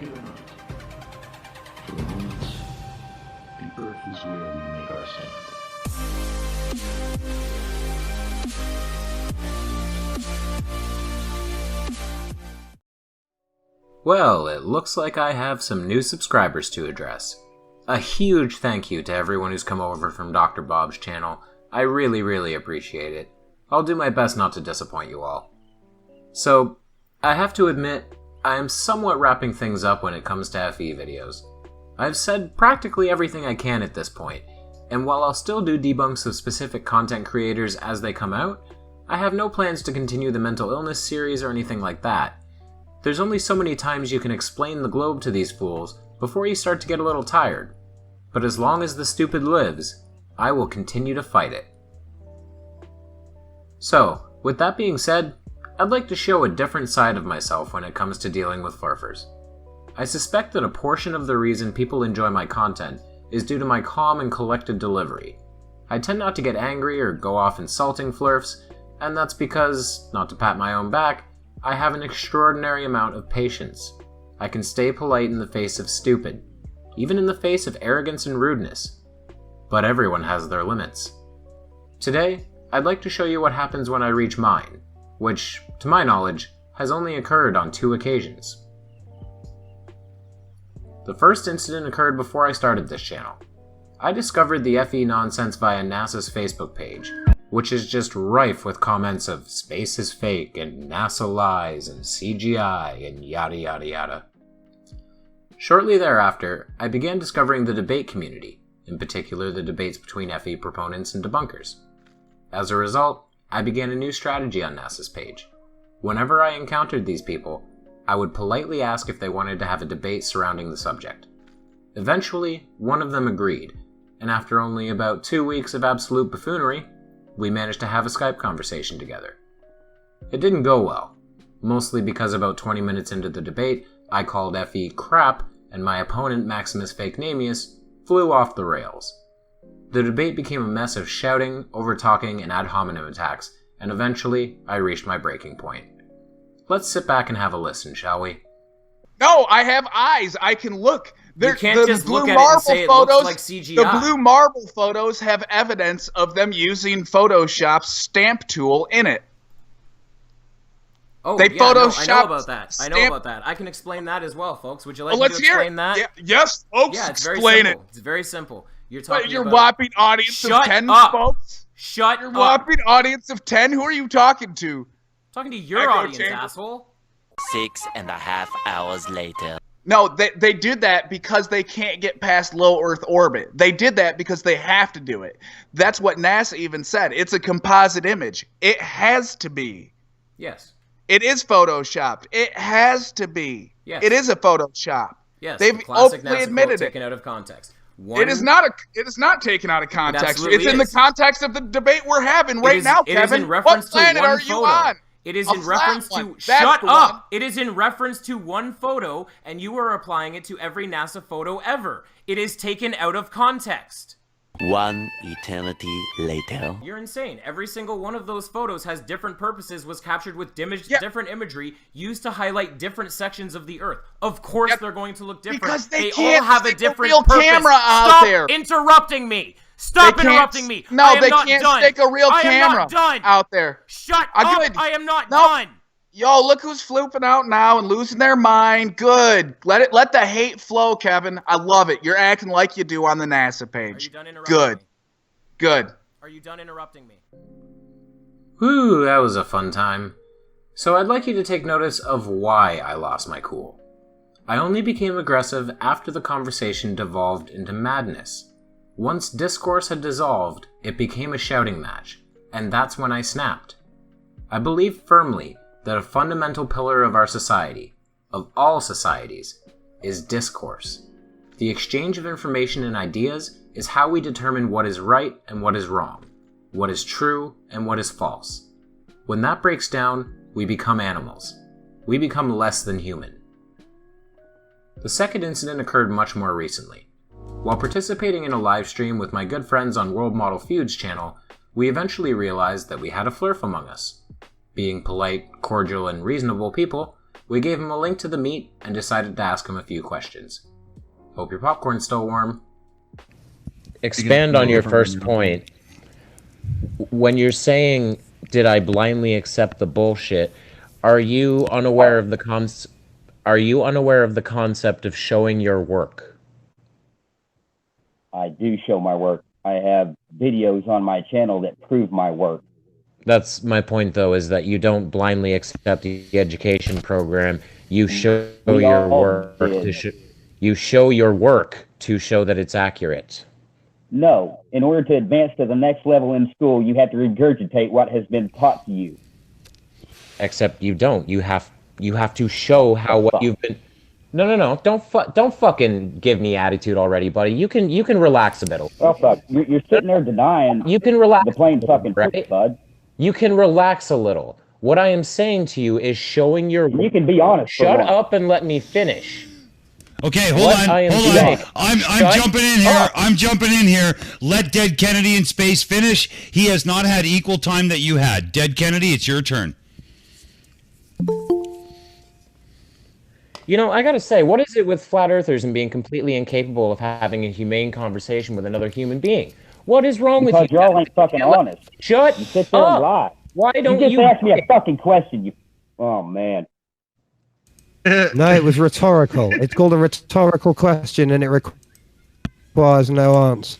like it or not. For the moment, the Earth is where we make our stand. Well, it looks like I have some new subscribers to address. A huge thank you to everyone who's come over from Dr. Bob's channel. I really appreciate it. I'll do my best not to disappoint you all. So, I have to admit, I am somewhat wrapping things up when it comes to FE videos. I've said practically everything I can at this point, and while I'll still do debunks of specific content creators as they come out, I have no plans to continue the mental illness series or anything like that. There's only so many times you can explain the globe to these fools before you start to get a little tired. But as long as the stupid lives, I will continue to fight it. So, with that being said, I'd like to show a different side of myself when it comes to dealing with flurfers. I suspect that a portion of the reason people enjoy my content is due to my calm and collected delivery. I tend not to get angry or go off insulting flurfs, and that's because, not to pat my own back, I have an extraordinary amount of patience. I can stay polite in the face of stupid, even in the face of arrogance and rudeness. But everyone has their limits. Today, I'd like to show you what happens when I reach mine, which, to my knowledge, has only occurred on 2 occasions. The first incident occurred before I started this channel. I discovered the FE nonsense via NASA's Facebook page, which is just rife with comments of space is fake and NASA lies and CGI and yada yada yada. Shortly thereafter, I began discovering the debate community, in particular the debates between FE proponents and debunkers. As a result, I began a new strategy on NASA's page. Whenever I encountered these people, I would politely ask if they wanted to have a debate surrounding the subject. Eventually, one of them agreed, and after only about 2 weeks of absolute buffoonery, we managed to have a Skype conversation together. It didn't go well, mostly because about 20 minutes into the debate, I called FE crap, and my opponent Maximus Fake Namius flew off the rails. The debate became a mess of shouting, over-talking, and ad hominem attacks, and eventually, I reached my breaking point. Let's sit back and have a listen, shall we? No, I have eyes. I can look. You can't just look at it and say it looks like CGI. The blue marble photos have evidence of them using Photoshop's stamp tool in it. Oh, they yeah, no, I know Photoshopped about that. I know about that. I can explain that as well, folks. Would you like me let's to hear explain it. that? Yeah, yes, folks, Yeah, it's very explain simple. it. It's very simple. You're talking Your about... whopping audience of Shut 10 up. folks? Shut Your up. whopping audience of 10? Who are you talking to? Talking to your Echo audience, chamber. asshole. 6.5 hours later. No, they did that because they can't get past low Earth orbit. They did that because they have to do it. That's what NASA even said. It's a composite image. It has to be. Yes. It is photoshopped. It has to be. Yes. It is a Photoshop. Yes. They've the classic openly NASA admitted quote it. taken out of context. It is not taken out of context. absolutely It's in the is. context of the debate we're having right now, It Kevin. is in reference What planet to one are you photo. on? It is A in flat reference one. to... That's Shut the up! one. It is in reference to one photo, and you are applying it to every NASA photo ever. It is taken out of context. 1 eternity later. You're insane. Every single one of those photos has different purposes, was captured with different imagery used to highlight different sections of the Earth. Of course Yep. they're going to look different. Because they all can't have a stick a different real purpose. camera out Stop there. interrupting me. Stop They can't- interrupting me. No, I am they not can't done. stick a real I am camera not done. out there. Shut up. Good. I am not Nope. done. Yo, look who's flooping out now and losing their mind. Good. Let the hate flow, Kevin. I love it. You're acting like you do on the NASA Are page. you done interrupting Good. me? Good. Are you done interrupting me? Whew, that was a fun time. So I'd like you to take notice of why I lost my cool. I only became aggressive after the conversation devolved into madness. Once discourse had dissolved, it became a shouting match, and that's when I snapped. I believe firmly that a fundamental pillar of our society, of all societies, is discourse. The exchange of information and ideas is how we determine what is right and what is wrong, what is true and what is false. When that breaks down, we become animals. We become less than human. The second incident occurred much more recently. While participating in a live stream with my good friends on World Model Feud's channel, we eventually realized that we had a flurf among us. Being polite, cordial, and reasonable people, We gave him a link to the meet and decided to ask him a few questions. Hope your popcorn's still warm. Expand on your first point. When you're saying, did I blindly accept the bullshit, are you unaware of the concept of showing your work? I do show my work. I have videos on my channel that prove my work. That's my point, though, is that you don't blindly accept the education program. You show your work. You show your work to show that it's accurate. No. In order to advance to the next level in school, you have to regurgitate what has been taught to you. Except you don't. You have to show how what you've been. No. Don't fucking give me attitude already, buddy. You can relax a bit. Well, fuck. You're sitting there denying. You can relax. The plain fucking right, truth, bud. You can relax a little. What I am saying to you is showing your. You can be honest. Shut up and let me finish. Okay, hold on. I'm jumping in here. I'm jumping in here. Let Dead Kennedy in space finish. He has not had equal time that you had. Dead Kennedy, it's your turn. You know, I gotta say, what is it with flat earthers and being completely incapable of having a humane conversation with another human being? What is wrong with you? Because y'all ain't fucking honest. Shut You sit there and lie. Why don't you just asked me a fucking question? You. Oh man. No, it was rhetorical. It's called a rhetorical question, and it requires no answer.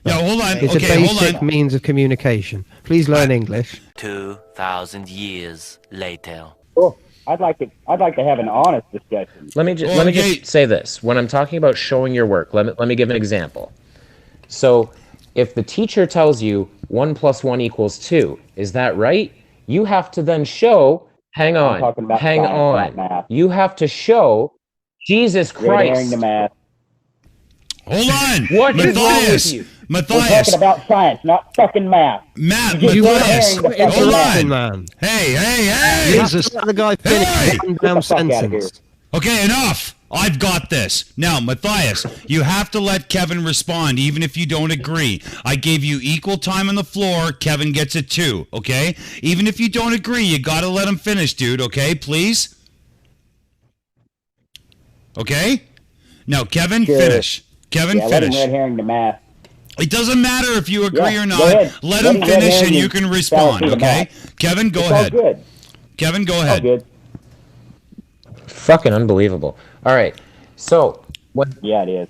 Yeah, hold on. It's Okay, a hold basic on. means of communication. Please learn English. 2,000 years later. Oh, I'd like to have an honest discussion. Let me just say this. When I'm talking about showing your work, let me give an example. So, if the teacher tells you 1 + 1 = 2, is that right? You have to then show. Hang on. You have to show Jesus Christ. The math. Hold on. What is wrong with you? We're talking about science, not fucking math. Matthias, hold on. Man. Hey. Jesus, let the guy finish one damn sentence. Okay, enough. I've got this. Now, Matthias, you have to let Kevin respond, even if you don't agree. I gave you equal time on the floor. Kevin gets it too, okay? Even if you don't agree, you gotta let him finish, dude, okay? Please? Okay? Now, Kevin, finish. Kevin, finish. Let him red herring the math. It doesn't matter if you agree or not. Let him him finish and you can respond, okay? Kevin, go ahead. All good. Kevin, go ahead. All good. Fucking unbelievable. All right. So, yeah, it is.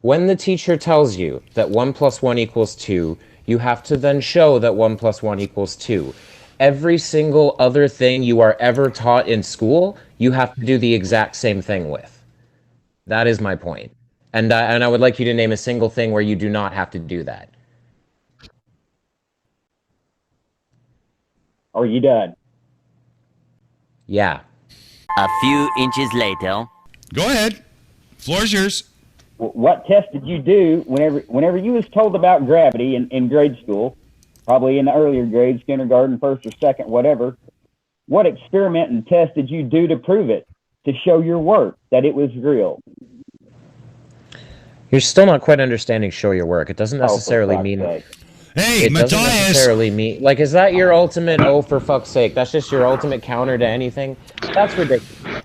When the teacher tells you that 1 + 1 = 2, you have to then show that 1 + 1 = 2. Every single other thing you are ever taught in school, you have to do the exact same thing with. That is my point. And I would like you to name a single thing where you do not have to do that. Are you done? Yeah. A few inches later. Go ahead. Floor's yours. What test did you do whenever you was told about gravity in grade school, probably in the earlier grades, kindergarten, first or second, whatever? What experiment and test did you do to prove it, to show your work, that it was real? You're still not quite understanding show your work. It doesn't necessarily mean... Hey, it Matthias! doesn't necessarily mean... Like, is that your ultimate, oh, for fuck's sake, that's just your ultimate counter to anything? That's ridiculous.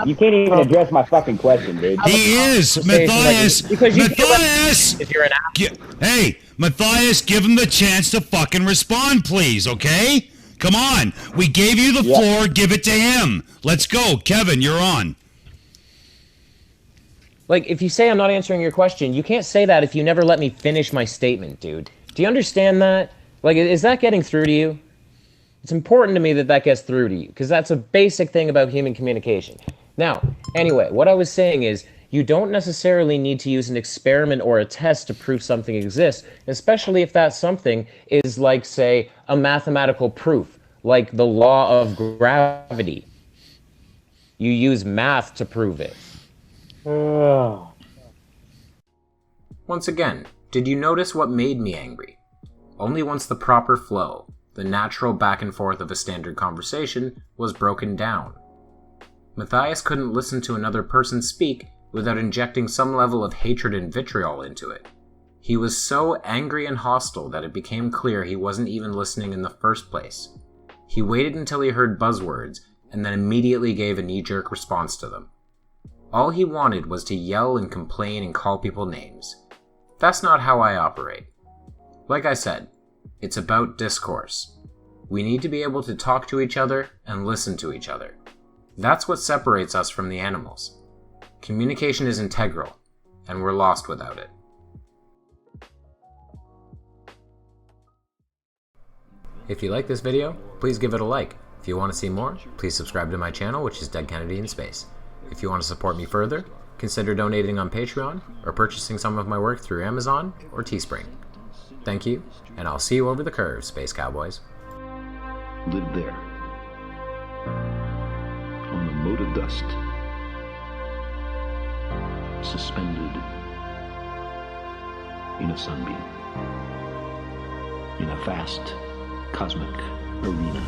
You can't even address my fucking question, dude. He is! Matthias! Matthias! If you're an asshole. Hey, Matthias, give him the chance to fucking respond, please, okay? Come on. We gave you the floor. Give it to him. Let's go. Kevin, you're on. Like, if you say I'm not answering your question, you can't say that if you never let me finish my statement, dude. Do you understand that? Like, is that getting through to you? It's important to me that that gets through to you, because that's a basic thing about human communication. Now, anyway, what I was saying is, you don't necessarily need to use an experiment or a test to prove something exists, especially if that something is like, say, a mathematical proof, like the law of gravity. You use math to prove it. Once again, did you notice what made me angry? Only once the proper flow, the natural back and forth of a standard conversation, was broken down. Matthias couldn't listen to another person speak without injecting some level of hatred and vitriol into it. He was so angry and hostile that it became clear he wasn't even listening in the first place. He waited until he heard buzzwords, and then immediately gave a knee-jerk response to them. All he wanted was to yell and complain and call people names. That's not how I operate. Like I said, it's about discourse. We need to be able to talk to each other and listen to each other. That's what separates us from the animals. Communication is integral, and we're lost without it. If you like this video, please give it a like. If you want to see more, please subscribe to my channel, which is Dead Kennedy in Space. If you want to support me further, consider donating on Patreon or purchasing some of my work through Amazon or Teespring. Thank you, and I'll see you over the curve, Space Cowboys. Live there, on the mote of dust, suspended in a sunbeam, in a vast cosmic arena.